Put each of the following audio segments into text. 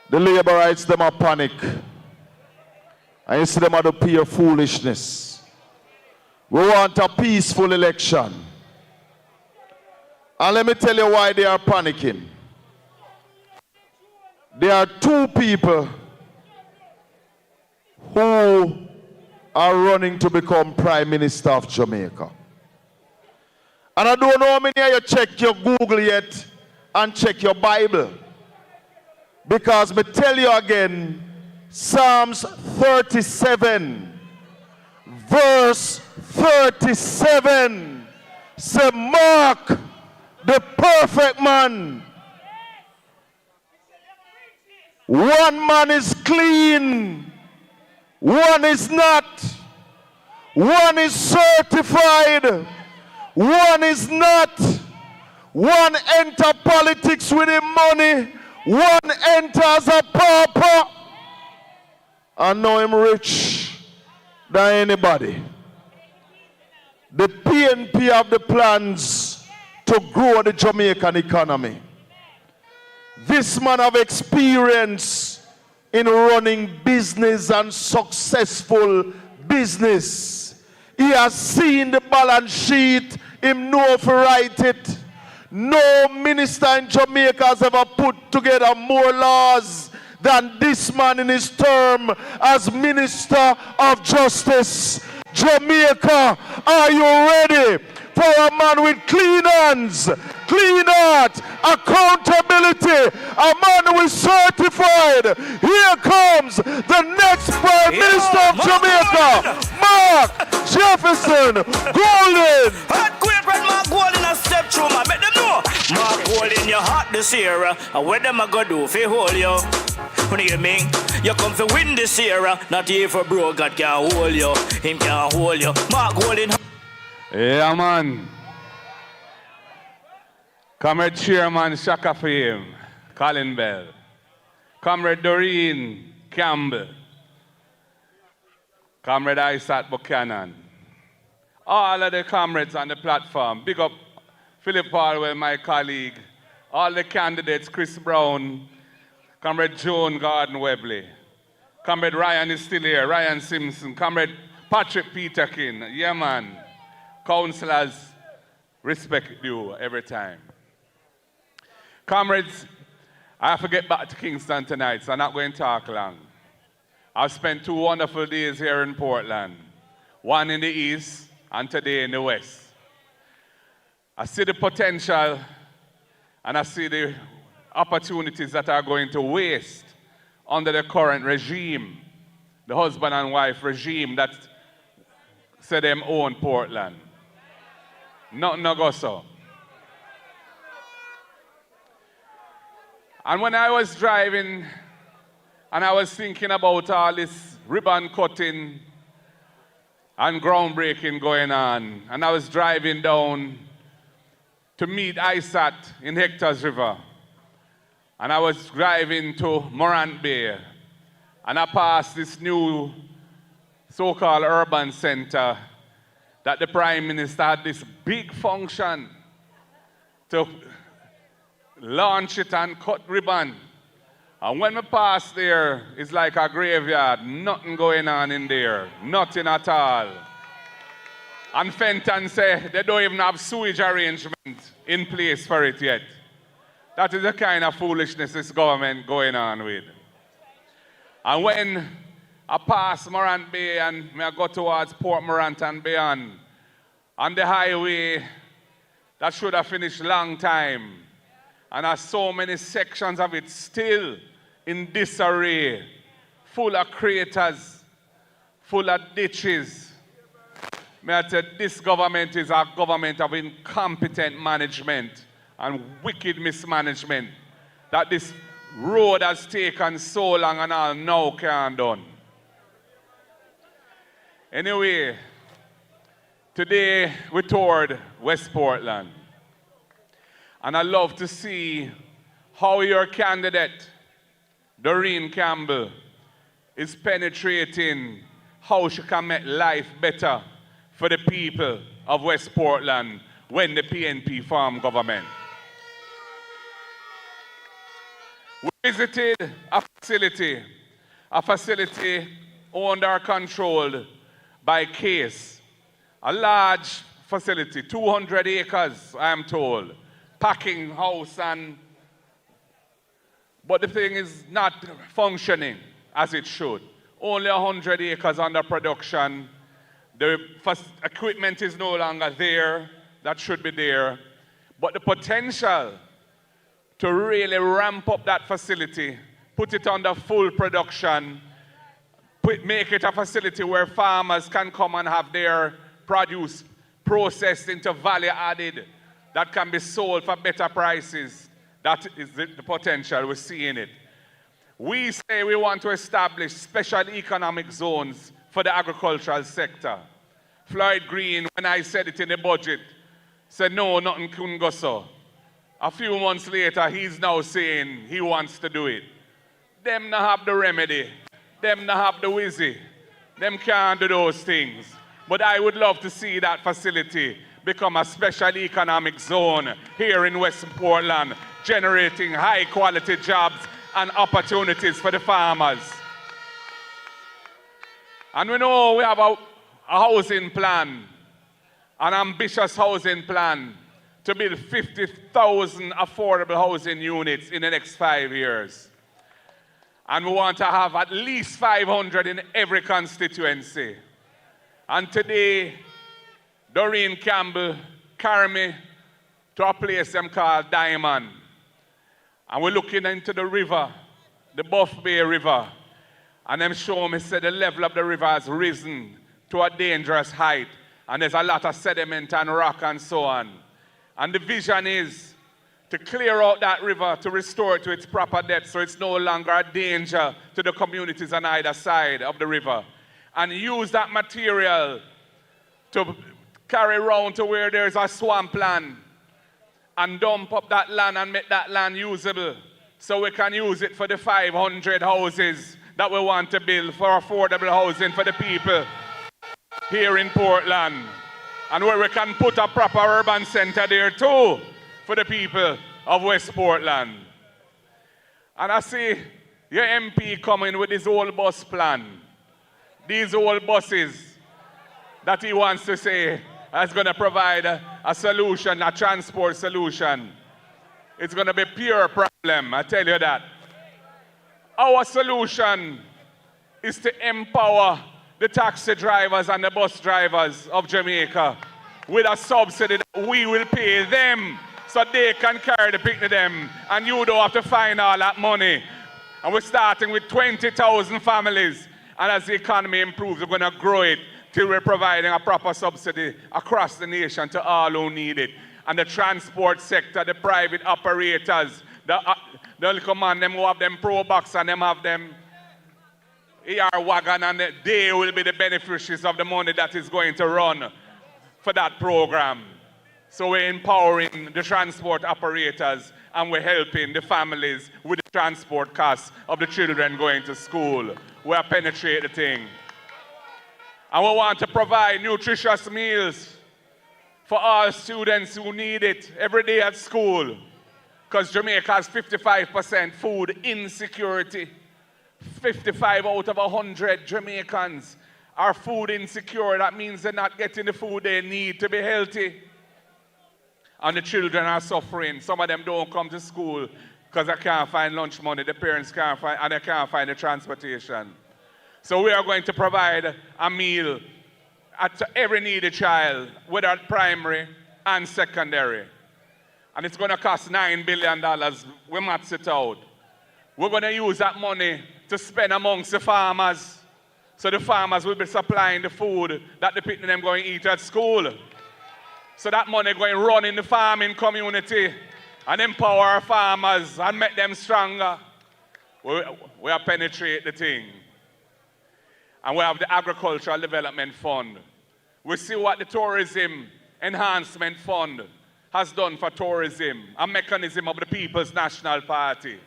The Laborites, them a panic. And you see them at the pure foolishness. We want a peaceful election. And let me tell you why they are panicking. There are two people who are running to become Prime Minister of Jamaica. And I don't know how many of you check your Google yet and check your Bible. Because me tell you again, Psalms 37, verse 37, say, mark the perfect man. One man is clean, one is not. One is certified, one is not. One enter politics with the money, one enters a pauper. I know him rich than anybody. The PNP have the plans to grow the Jamaican economy. This man have experience in running business and successful business. He has seen the balance sheet, him know if he write it. No minister in Jamaica has ever put together more laws than this man in his term as Minister of Justice. Jamaica, are you ready for a man with clean hands, clean heart, accountability, a man who is certified? Here comes the next Prime Minister of Jamaica, Mark Jefferson Golden. Mark Golden a step through, man. Make them know. Mark Golden, your heart this year, and what them a go do if you hold you? What do you mean? You come to win this year, not here for bro. God can't hold you, him can't hold you. Mark Golden. Yeah, man. Comrade Chairman Shaka for him, Colin Bell. Comrade Doreen Campbell. Comrade Isaac Buchanan. All of the comrades on the platform. Big up Philip Palwell, my colleague. All the candidates, Chris Brown, Comrade Joan Garden-Webley. Comrade Ryan is still here, Ryan Simpson. Comrade Patrick Peterkin. Yeah, man. Councillors, respect you every time. Comrades, I have to get back to Kingston tonight, so I'm not going to talk long. I've spent 2 wonderful days here in Portland. One in the east and today in the west. I see the potential and I see the opportunities that are going to waste under the current regime, the husband and wife regime that say them own Portland. Nothing no go so. And when I was driving and I was thinking about all this ribbon cutting and groundbreaking going on, and I was driving down to meet ISAT in Hector's River, and I was driving to Morant Bay, and I passed this new so-called urban center that the Prime Minister had this big function to launch it and cut ribbon. And when we pass there, it's like a graveyard, nothing going on in there, nothing at all. And Fenton say they don't even have sewage arrangement in place for it yet. That is the kind of foolishness this government going on with. And when I pass Morant Bay and I go towards Port Morant and beyond, on the highway that should have finished long time, and there's so many sections of it still in disarray, full of craters, full of ditches. May I tell you, this government is a government of incompetent management and wicked mismanagement that this road has taken so long and all now can't done. Anyway, today we toured West Portland. And I love to see how your candidate, Doreen Campbell, is penetrating how she can make life better for the people of West Portland when the PNP form government. We visited a facility owned or controlled by Case, a large facility, 200 acres, I am told, packing house but the thing is not functioning as it should. Only 100 acres under production. The equipment is no longer there, that should be there. But the potential to really ramp up that facility, put it under full production, make it a facility where farmers can come and have their produce processed into value added that can be sold for better prices. That is the potential we're seeing it. We say we want to establish special economic zones for the agricultural sector. Floyd Green, when I said it in the budget, said no, nothing couldn't go so. A few months later, he's now saying he wants to do it. Them not have the remedy. Them not have the wizzy. Them can't do those things. But I would love to see that facility become a special economic zone here in West Portland, generating high quality jobs and opportunities for the farmers. And we know we have a housing plan, an ambitious housing plan to build 50,000 affordable housing units in the next 5 years. And we want to have at least 500 in every constituency. And today, Doreen Campbell carried me to a place them called Diamond. And we're looking into the river, the Buff Bay River. And them show me said the level of the river has risen to a dangerous height. And there's a lot of sediment and rock and so on. And the vision is to clear out that river, to restore it to its proper depth so it's no longer a danger to the communities on either side of the river. And use that material to carry around to where there's a swampland and dump up that land and make that land usable so we can use it for the 500 houses that we want to build for affordable housing for the people here in Portland. And where we can put a proper urban center there too for the people of West Portland. And I see your MP coming with his old bus plan. These old buses that he wants to say is going to provide a solution, a transport solution. It's going to be pure problem, I tell you that. Our solution is to empower the taxi drivers and the bus drivers of Jamaica with a subsidy that we will pay them so they can carry the picnic them and you don't have to find all that money. And we're starting with 20,000 families, and as the economy improves, we're going to grow it till we're providing a proper subsidy across the nation to all who need it. And the transport sector, the private operators, the little man, them who have them Pro Box and them have them ER wagon, and they will be the beneficiaries of the money that is going to run for that program. So we're empowering the transport operators and we're helping the families with the transport costs of the children going to school. We're penetrating the thing. And we want to provide nutritious meals for all students who need it every day at school. Because Jamaica has 55% food insecurity. 55 out of 100 Jamaicans are food insecure. That means they're not getting the food they need to be healthy. And the children are suffering. Some of them don't come to school because they can't find lunch money. The parents can't find, and they can't find the transportation. So we are going to provide a meal to every needy child, whether primary and secondary. And it's going to cost $9 billion. We max it out. We're going to use that money to spend amongst the farmers. So the farmers will be supplying the food that the people them going to eat at school. So that money going to run in the farming community and empower our farmers and make them stronger. We are penetrate the thing. And we have the Agricultural Development Fund. We see what the Tourism Enhancement Fund has done for tourism, a mechanism of the People's National Party.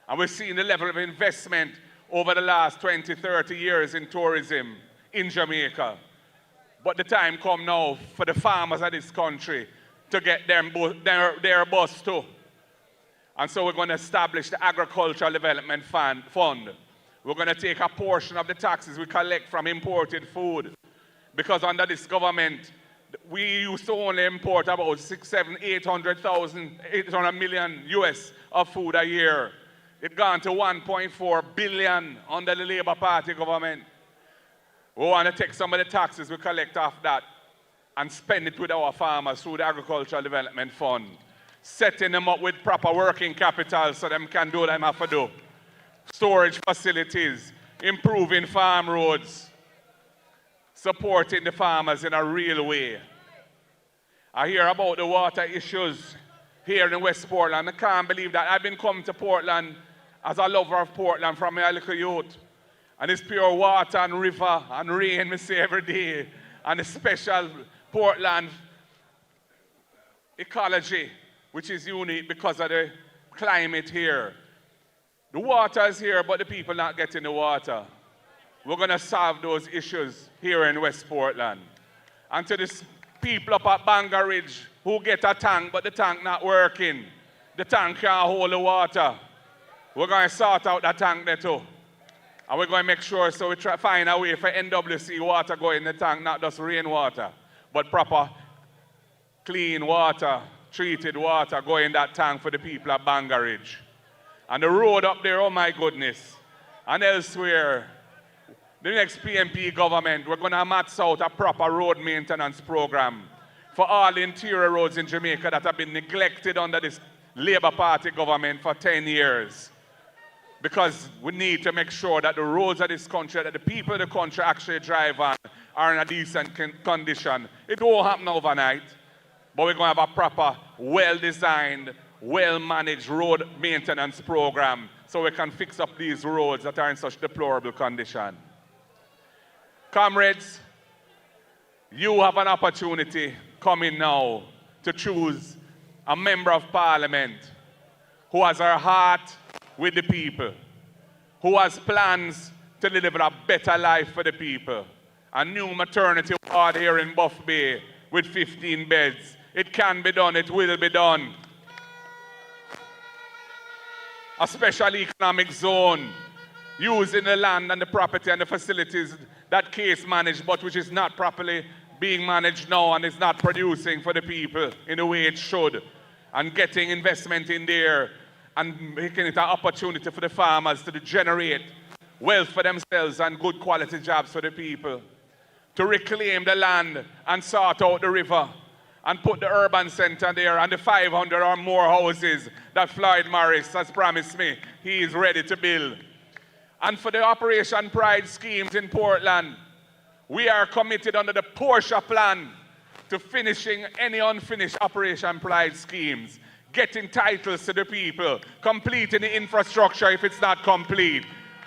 And we've seen the level of investment over the last 20, 30 years in tourism in Jamaica. But the time come now for the farmers of this country to get their bus too. And so we're going to establish the Agricultural Development Fund. We're going to take a portion of the taxes we collect from imported food. Because under this government, we used to only import about 800 million US of food a year. It's gone to 1.4 billion under the Labour Party government. We want to take some of the taxes we collect off that and spend it with our farmers through the Agricultural Development Fund, setting them up with proper working capital so them can do what they have to do. Storage facilities, improving farm roads, supporting the farmers in a real way. I hear about the water issues here in West Portland. I can't believe that. I've been coming to Portland as a lover of Portland from my little youth. And it's pure water and river and rain, we see every day. And a special Portland ecology, which is unique because of the climate here. The water is here, but the people not getting the water. We're going to solve those issues here in West Portland. And to the people up at Bangor Ridge who get a tank, but the tank not working. The tank can't hold the water. We're going to sort out that tank there too. And we're going to make sure so we find a way for NWC water go in the tank, not just rainwater, but proper clean water, treated water go in that tank for the people at Bangor Ridge. And the road up there, oh my goodness. And elsewhere, the next PNP government, we're going to max out a proper road maintenance program for all the interior roads in Jamaica that have been neglected under this Labour Party government for 10 years. Because we need to make sure that the roads of this country, that the people of the country actually drive on, are in a decent condition. It won't happen overnight, but we're going to have a proper, well-designed, well-managed road maintenance program so we can fix up these roads that are in such deplorable condition. Comrades, you have an opportunity coming now to choose a member of parliament who has her heart with the people, who has plans to deliver a better life for the people. A new maternity ward here in Buff Bay with 15 beds. It can be done, it will be done. A special economic zone using the land and the property and the facilities that case managed, but which is not properly being managed now and is not producing for the people in the way it should. And getting investment in there and making it an opportunity for the farmers to generate wealth for themselves and good quality jobs for the people. To reclaim the land and sort out the river and put the urban center there and the 500 or more houses that Floyd Morris has promised me he is ready to build. And for the Operation Pride schemes in Portland, we are committed under the Porsche plan to finishing any unfinished Operation Pride schemes, getting titles to the people, completing the infrastructure if it's not complete.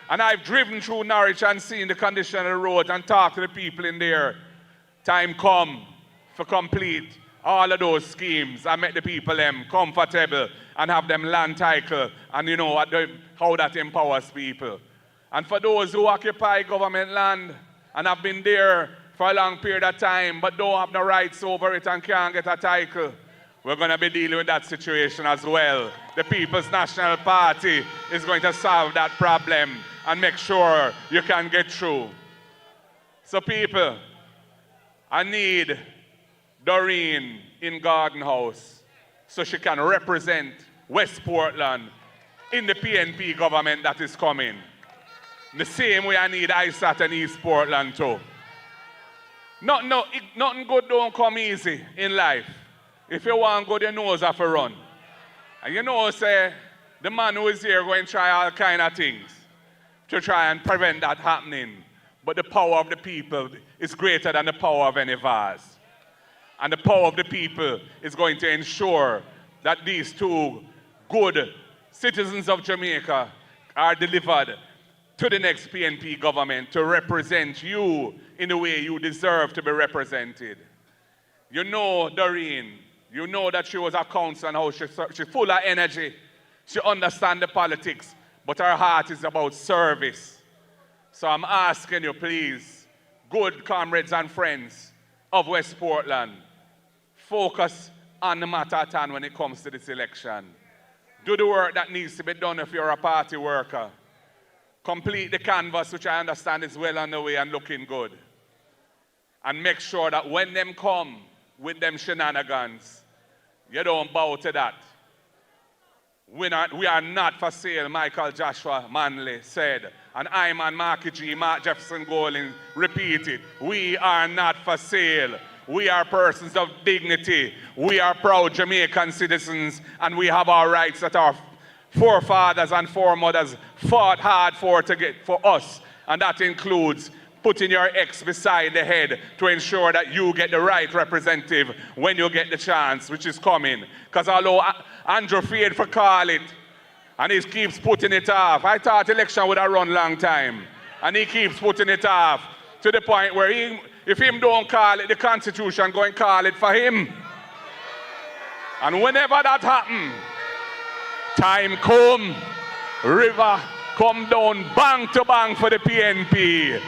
And I've driven through Norwich and seen the condition of the roads and talked to the people in there. Time come for complete all of those schemes and make the people comfortable and have them land title and you know how that empowers people. And for those who occupy government land and have been there for a long period of time but don't have the rights over it and can't get a title, we're going to be dealing with that situation as well. The People's National Party is going to solve that problem and make sure you can get through. So people, I need Doreen in Garden House so she can represent West Portland in the PNP government that is coming. The same way I need ISAT and East Portland too. Nothing good don't come easy in life. If you want good, your nose have to run. And you know, say, the man who is here going to try all kind of things to try and prevent that happening. But the power of the people is greater than the power of any vase. And the power of the people is going to ensure that these two good citizens of Jamaica are delivered to the next PNP government to represent you in the way you deserve to be represented. You know Doreen, you know that she was a councillor and how she's full of energy. She understands the politics, but her heart is about service. So I'm asking you, please, good comrades and friends of West Portland, focus on the matter at hand when it comes to this election. Do the work that needs to be done if you're a party worker. Complete the canvas, which I understand is well on the way and looking good. And make sure that when them come with them shenanigans, you don't bow to that. We are not for sale, Michael Joshua Manley said. And I'm on Marky G, Mark Jefferson Golding repeated. We are not for sale. We are persons of dignity. We are proud Jamaican citizens, and we have our rights that our forefathers and foremothers fought hard for to get for us. And that includes putting your ex beside the head to ensure that you get the right representative when you get the chance, which is coming. Because although Andrew feared for call it, and he keeps putting it off. I thought election would have run long time. And he keeps putting it off to the point where if him don't call it, the Constitution going to call it for him. And whenever that happens, time come, river come down, bang to bang for the PNP.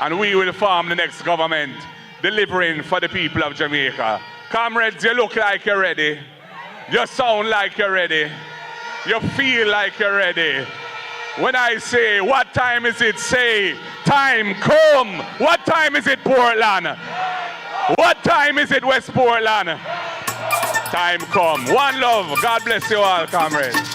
And we will form the next government, delivering for the people of Jamaica. Comrades, you look like you're ready. You sound like you're ready. You feel like you're ready. When I say, what time is it? Say, time come. What time is it, Portland? What time is it, West Portland? Time come. One love. God bless you all, comrades.